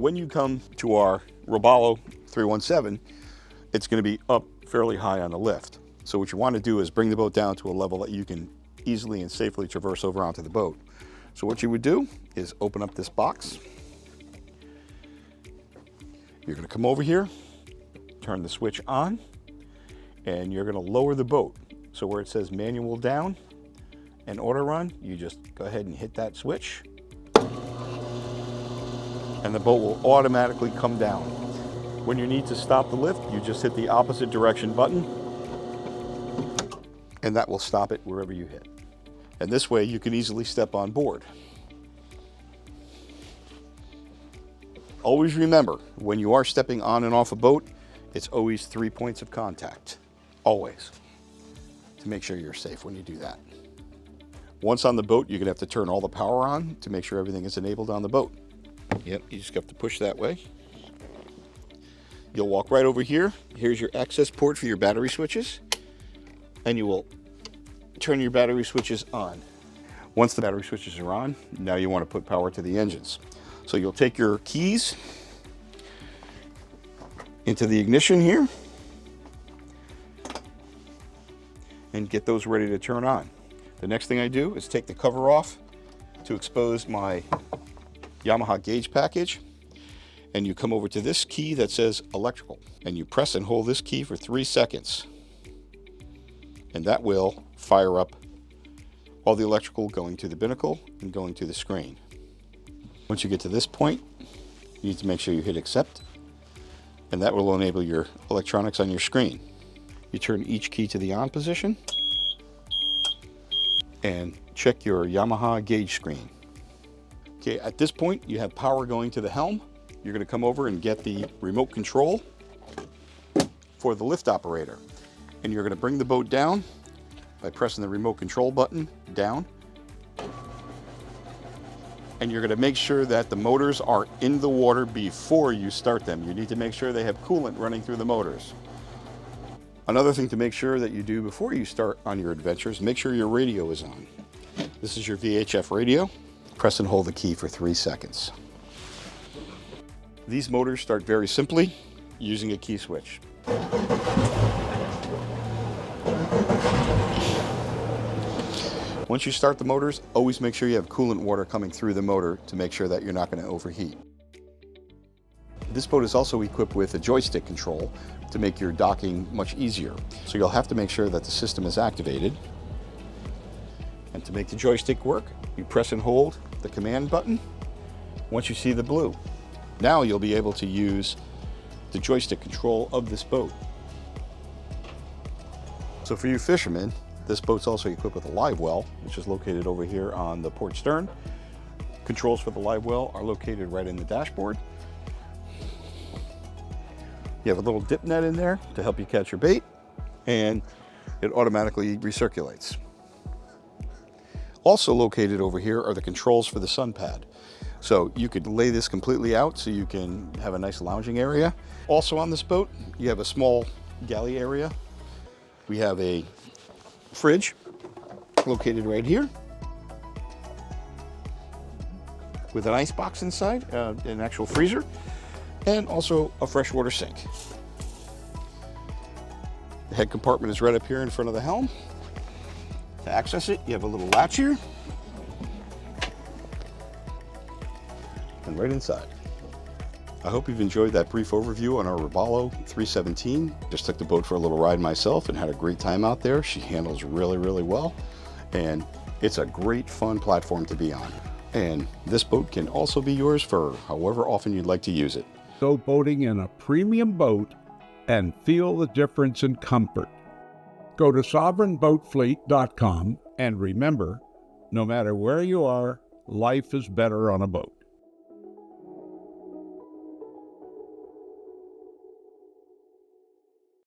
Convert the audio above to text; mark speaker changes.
Speaker 1: when you come to our Robalo 317, it's going to be up fairly high on the lift. So what you want to do is bring the boat down to a level that you can easily and safely traverse over onto the boat. So what you would do is open up this box. You're going to come over here, turn the switch on, and you're going to lower the boat. So where it says manual down and auto run, you just go ahead and hit that switch, and the boat will automatically come down. When you need to stop the lift, you just hit the opposite direction button, and that will stop it wherever you hit. And this way you can easily step on board. Always remember, when you are stepping on and off a boat, it's always 3 points of contact, always, to make sure you're safe when you do that. Once on the boat, you're gonna have to turn all the power on to make sure everything is enabled on the boat. Yep, you just have to push that way. You'll walk right over here. Here's your access port for your battery switches, and you will turn your battery switches on. Once the battery switches are on, now you want to put power to the engines. So you'll take your keys into the ignition here and get those ready to turn on. The next thing I do is take the cover off to expose my Yamaha gauge package, and you come over to this key that says electrical, and you press and hold this key for 3 seconds, and that will fire up all the electrical going to the binnacle and going to the screen. Once you get to this point, you need to make sure you hit accept, and that will enable your electronics on your screen. You turn each key to the on position and check your Yamaha gauge screen. Okay, at this point you have power going to the helm. You're going to come over and get the remote control for the lift operator, and you're going to bring the boat down by pressing the remote control button down, and you're going to make sure that the motors are in the water before you start them. You need to make sure they have coolant running through the motors. Another thing to make sure that you do before you start on your adventures, make sure your radio is on. This is your VHF radio. Press and hold the key for 3 seconds. These motors start very simply using a key switch. Once you start the motors, always make sure you have coolant water coming through the motor to make sure that you're not going to overheat. This boat is also equipped with a joystick control to make your docking much easier. So you'll have to make sure that the system is activated. And to make the joystick work, you press and hold the command button once you see the blue. Now you'll be able to use the joystick control of this boat. So for you fishermen, this boat's also equipped with a live well, which is located over here on the port stern. Controls for the live well are located right in the dashboard. You have a little dip net in there to help you catch your bait, and it automatically recirculates. Also located over here are the controls for the sun pad. So you could lay this completely out so you can have a nice lounging area. Also on this boat, you have a small galley area. We have a fridge located right here with an ice box inside, an actual freezer, and also a freshwater sink. The head compartment is right up here in front of the helm. To access it, you have a little latch here, and right inside. I hope you've enjoyed that brief overview on our Robalo 317. Just took the boat for a little ride myself and had a great time out there. She handles really, really well, and it's a great fun platform to be on. And this boat can also be yours for however often you'd like to use it.
Speaker 2: Go boating in a premium boat and feel the difference in comfort. Go to sovereignboatfleet.com, and remember, no matter where you are, life is better on a boat.